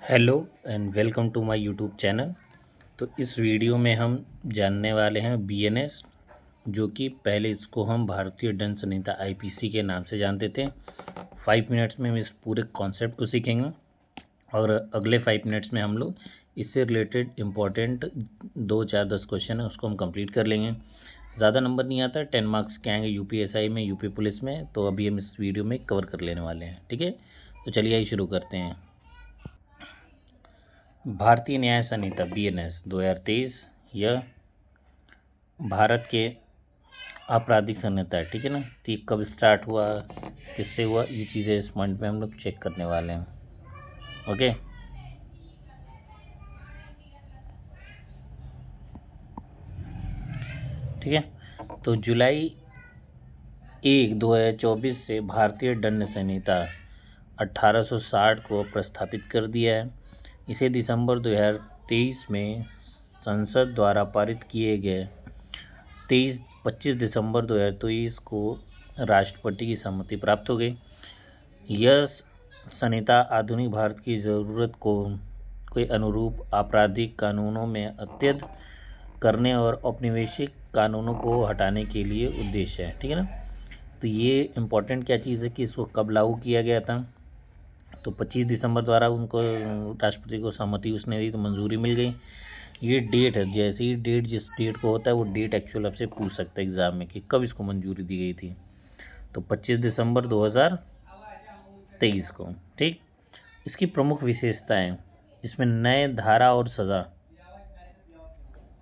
Hello and welcome to my YouTube channel. तो इस video में हम जानने वाले हैं बीएनएस, जो कि पहले इसको हम भारतीय दंड संहिता आईपीसी के नाम से जानते थे। 5 मिनट्स में हम इस पूरे कॉन्सेप्ट को सीखेंगे और अगले 5 मिनट्स में हम लोग इससे रिलेटेड इम्पोर्टेंट 2, 4, 10 क्वेश्चन है उसको हम कंप्लीट कर लेंगे। ज़्यादा नंबर नहीं आता, 10 मार्क्स के आएंगे यूपीएसआई में, यूपी पुलिस में। तो अभी हम इस वीडियो में कवर कर लेने वाले हैं, ठीक है। तो चलिए आइए शुरू करते हैं। भारतीय न्याय संहिता बीएनएस 2023 यह भारत के आपराधिक संहिता है, ठीक है ना। तो ये कब स्टार्ट हुआ, किससे हुआ, ये चीज़ें इस पॉइंट में हम लोग चेक करने वाले हैं। ओके, ठीक है। तो जुलाई 1, 2024 से भारतीय दंड संहिता 1860 को प्रस्थापित कर दिया है। इसे दिसंबर 2023 में संसद द्वारा पारित किए गए 25 दिसंबर 2023 को राष्ट्रपति की सहमति प्राप्त हो गई। यह संहिता आधुनिक भारत की ज़रूरत को के अनुरूप आपराधिक कानूनों में अत्यध करने और औपनिवेशिक कानूनों को हटाने के लिए उद्देश्य है, ठीक है ना। तो ये इम्पोर्टेंट क्या चीज़ है कि इसको कब लागू किया गया था। तो 25 दिसंबर द्वारा उनको राष्ट्रपति को सहमति उसने दी तो मंजूरी मिल गई। ये डेट है, जैसे ही डेट जिस डेट को होता है वो डेट एक्चुअल आपसे पूछ सकता है एग्जाम में कि कब इसको मंजूरी दी गई थी। तो 25 दिसंबर 2023 को, ठीक। इसकी प्रमुख विशेषताएं, इसमें नए धारा और सज़ा,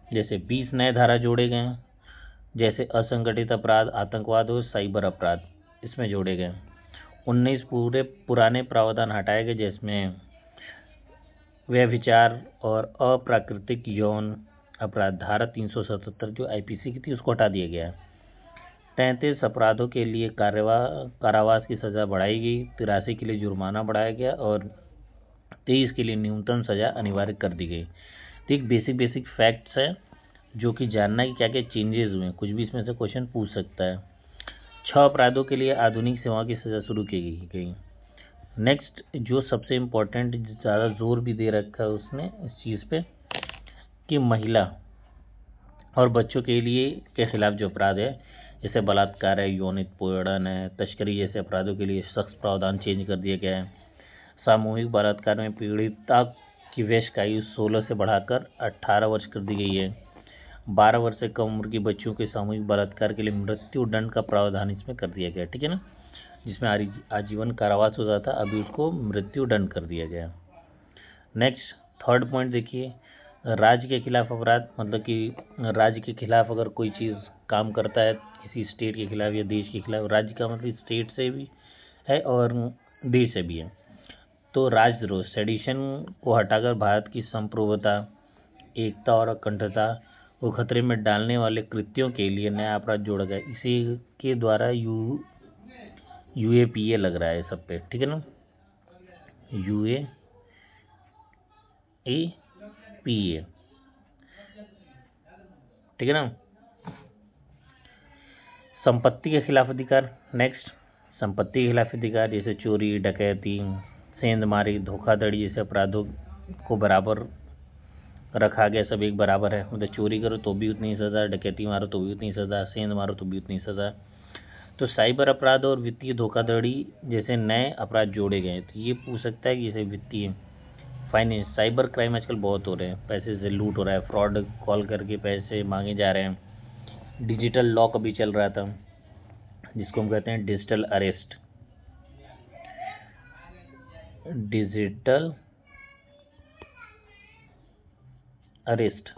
जैसे 20 नए धारा जोड़े गए हैं, जैसे असंगठित अपराध, आतंकवाद और साइबर अपराध इसमें जोड़े गए। 19 पुराने प्रावधान हटाए गए, जिसमें व्यभिचार और अप्राकृतिक यौन अपराध धारा 377 जो आईपीसी की थी उसको हटा दिया गया है। 33 अपराधों के लिए कारावास की सज़ा बढ़ाई गई, 83 के लिए जुर्माना बढ़ाया गया और 23 के लिए न्यूनतम सज़ा अनिवार्य कर दी गई। तो एक बेसिक फैक्ट्स है जो कि जानना कि क्या क्या चेंजेस हुए हैं, कुछ भी इसमें से क्वेश्चन पूछ सकता है। 6 अपराधों के लिए आधुनिक सेवा की सज़ा शुरू की गई। नेक्स्ट जो सबसे इम्पोर्टेंट, ज़्यादा जोर भी दे रखा है उसने इस चीज़ पे कि महिला और बच्चों के लिए के खिलाफ जो अपराध है, जैसे बलात्कार है, यौन उत्पीड़न है, तस्करी जैसे अपराधों के लिए सख्त प्रावधान चेंज कर दिया गया है। सामूहिक बलात्कार में पीड़िता की वयस्क आयु 16 से बढ़ाकर 18 वर्ष कर दी गई है। 12 वर्ष से कम उम्र की बच्चियों के सामूहिक बलात्कार के लिए मृत्यु दंड का प्रावधान इसमें कर दिया गया, ठीक है ना। जिसमें आजीवन कारावास होता था, अभी उसको मृत्यु दंड कर दिया गया। नेक्स्ट थर्ड पॉइंट देखिए, राज्य के खिलाफ अपराध, मतलब कि राज्य के खिलाफ अगर कोई चीज़ काम करता है किसी स्टेट के खिलाफ या देश के खिलाफ, राज्य का मतलब स्टेट से भी है और देश से भी है। तो राजद्रोह सेडिशन को हटाकर भारत की संप्रभुता, एकता और अखंडता को खतरे में डालने वाले कृत्यों के लिए नया अपराध जोड़ा गया। इसी के द्वारा यूएपीए लग रहा है सब पे, ठीक है ना, यूएपीए, ठीक है ना। संपत्ति के खिलाफ अधिकार, नेक्स्ट संपत्ति के खिलाफ अधिकार, जैसे चोरी, डकैती, सेंधमारी, धोखाधड़ी जैसे अपराधों को बराबर रखा गया, सब एक बराबर है। मतलब चोरी करो तो भी उतनी सज़ा, डकैती मारो तो भी उतनी सज़ा, सेंध मारो तो भी उतनी सज़ा। तो साइबर अपराध और वित्तीय धोखाधड़ी जैसे नए अपराध जोड़े गए। तो ये पूछ सकता है कि जैसे वित्तीय फाइनेंस, साइबर क्राइम आजकल बहुत हो रहे हैं, पैसे से लूट हो रहा है, फ्रॉड कॉल करके पैसे मांगे जा रहे हैं। डिजिटल लॉक अभी चल रहा था जिसको हम कहते हैं डिजिटल अरेस्ट, डिजिटल अरेस्ट।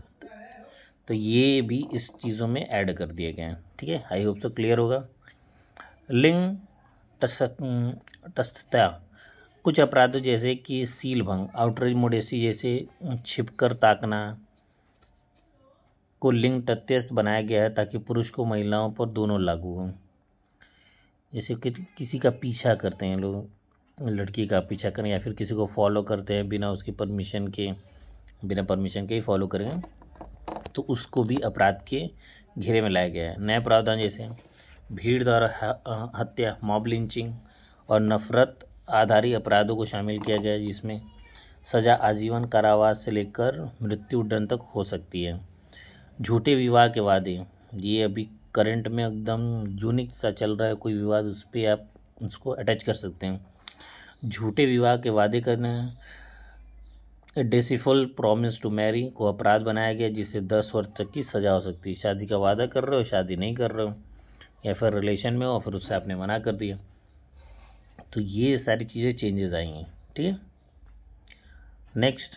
तो ये भी इस चीज़ों में ऐड कर दिए गए हैं, ठीक है। आई होप तो क्लियर होगा। लिंग तटस्थता, कुछ अपराधों जैसे कि सील भंग, आउटरीच मोडेसी जैसे छिपकर ताकना को लिंग तटस्थ बनाया गया है ताकि पुरुष को महिलाओं पर दोनों लागू हों। जैसे कि किसी का पीछा करते हैं लोग, लड़की का पीछा करें या फिर किसी को फॉलो करते हैं बिना उसकी परमिशन के, बिना परमिशन के ही फॉलो करें, तो उसको भी अपराध के घेरे में लाया गया है। नए प्रावधान जैसे भीड़ द्वारा हत्या, मॉब लिंचिंग और नफरत आधारित अपराधों को शामिल किया गया है, जिसमें सजा आजीवन कारावास से लेकर मृत्यु दंड तक हो सकती है। झूठे विवाह के वादे, ये अभी करंट में एकदम यूनिक सा चल रहा है, कोई विवाद उस पर आप उसको अटैच कर सकते हैं। झूठे विवाह के वादे करना, डिसीफुल प्रॉमिस टू मैरी को अपराध बनाया गया, जिससे 10 वर्ष तक की सजा हो सकती है। शादी का वादा कर रहे हो, शादी नहीं कर रहे हो, या फिर रिलेशन में हो फिर उससे आपने मना कर दिया, तो ये सारी चीज़ें चेंजेस आएंगी। ठीक है, नेक्स्ट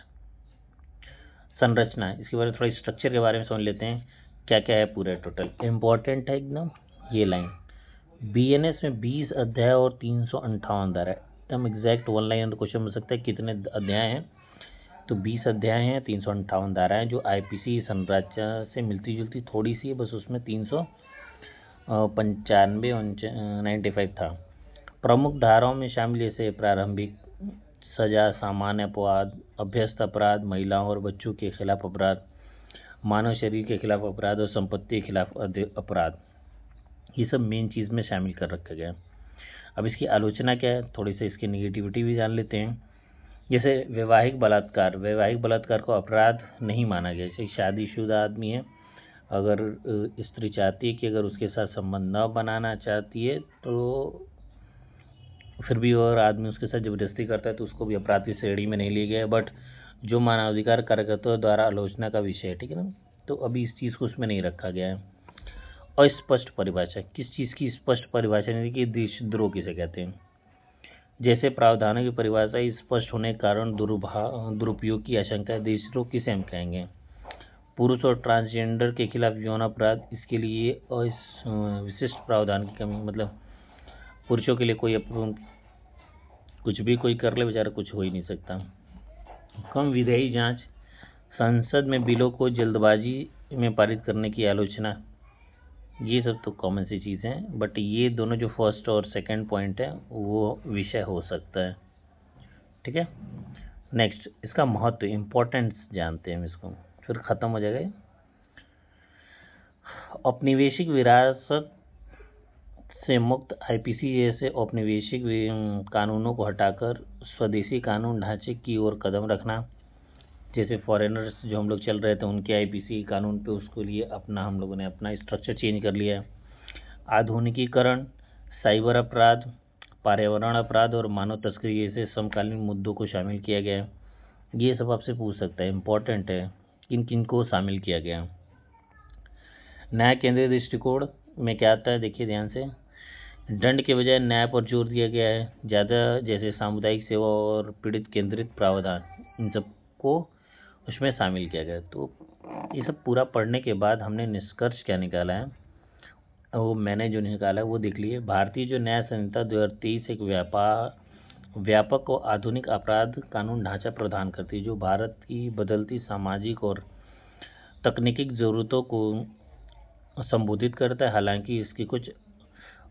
संरचना, इसके बारे में थोड़ा स्ट्रक्चर के बारे में समझ लेते हैं, क्या क्या है पूरा टोटल इम्पोर्टेंट है एकदम। ये लाइन बीएनएस में 20 अध्याय और 358 धारा, एकदम एग्जैक्ट वन लाइन क्वेश्चन बन सकता है कितने अध्याय हैं, तो 20 अध्याय हैं, 358 धाराएं, जो आईपीसी संरचना से मिलती जुलती थोड़ी सी है, बस उसमें 395 95 था। प्रमुख धाराओं में शामिल जैसे प्रारंभिक सजा, सामान्य अपराध, अभ्यस्त अपराध, महिलाओं और बच्चों के खिलाफ अपराध, मानव शरीर के खिलाफ अपराध और संपत्ति के खिलाफ अपराध, ये सब मेन चीज़ में शामिल कर रखा गया। अब इसकी आलोचना क्या है, थोड़ी सी इसकी निगेटिविटी भी जान लेते हैं। जैसे वैवाहिक बलात्कार को अपराध नहीं माना गया। जैसे शादीशुदा आदमी है, अगर स्त्री चाहती है कि अगर उसके साथ संबंध न बनाना चाहती है तो फिर भी और आदमी उसके साथ जबरदस्ती करता है तो उसको भी अपराध की श्रेणी में नहीं लिया गया है, बट जो मानवाधिकार कार्यकर्ताओं द्वारा आलोचना का विषय है। ठीक है ना, तो अभी इस चीज़ को उसमें नहीं रखा गया है। अस्पष्ट परिभाषा, किस चीज़ की स्पष्ट परिभाषा नहीं कि देशद्रोह किसे कहते हैं। जैसे प्रावधानों की परिभाषा स्पष्ट होने के कारण दुरुपयोग की आशंका है, देशद्रोह किसे हम कहेंगे। पुरुष और ट्रांसजेंडर के खिलाफ यौन अपराध, इसके लिए विशिष्ट प्रावधान की कमी, मतलब पुरुषों के लिए कोई कुछ भी कोई कर ले बेचारा, कुछ हो ही नहीं सकता। कम विधेयी जांच, संसद में बिलों को जल्दबाजी में पारित करने की आलोचना, ये सब तो कॉमन सी चीज़ हैं, बट ये दोनों जो फर्स्ट और सेकंड पॉइंट है वो विषय हो सकता है। ठीक है, नेक्स्ट इसका महत्व, इम्पोर्टेंस जानते हैं हम इसको, फिर ख़त्म हो जाएगा। औपनिवेशिक विरासत से मुक्त आईपीसी जैसे औपनिवेशिक कानूनों को हटाकर स्वदेशी कानून ढांचे की ओर कदम रखना। जैसे फॉरेनर्स जो हम लोग चल रहे थे उनके आईपीसी कानून पे, उसके लिए अपना हम लोगों ने अपना स्ट्रक्चर चेंज कर लिया है। आधुनिकीकरण, साइबर अपराध, पर्यावरण अपराध और मानव तस्करी जैसे समकालीन मुद्दों को शामिल किया गया है। ये सब आपसे पूछ सकता है, इम्पोर्टेंट है, किन किन को शामिल किया गया। न्याय केंद्रित दृष्टिकोण में क्या आता है, देखिए ध्यान से, दंड के बजाय न्याय पर जोर दिया गया है ज़्यादा, जैसे सामुदायिक सेवा और पीड़ित केंद्रित प्रावधान, इन सबको उसमें शामिल किया गया। तो ये सब पूरा पढ़ने के बाद हमने निष्कर्ष क्या निकाला है, वो मैंने जो निकाला है वो देख लिए। भारतीय जो न्याय संहिता 2023 एक व्यापक और आधुनिक अपराध कानून ढांचा प्रदान करती है, जो भारत की बदलती सामाजिक और तकनीकी ज़रूरतों को संबोधित करता है। हालांकि इसकी कुछ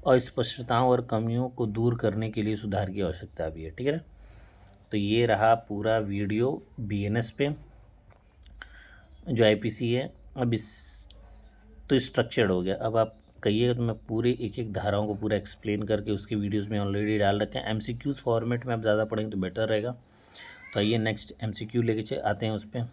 अस्पष्टताओं और कमियों को दूर करने के लिए सुधार की आवश्यकता भी है। ठीक है ना, तो ये रहा पूरा वीडियो बीएनएस पे जो आईपीसी है। अब इस तो स्ट्रक्चर्ड हो गया, अब आप कहिए तो मैं पूरे एक एक धाराओं को पूरा एक्सप्लेन करके उसके वीडियोस में ऑलरेडी डाल रखे हैं। एमसीक्यूज फॉर्मेट में आप ज़्यादा पढ़ेंगे तो बेटर रहेगा। तो आइए नेक्स्ट एमसीक्यू लेके आते हैं उस पर।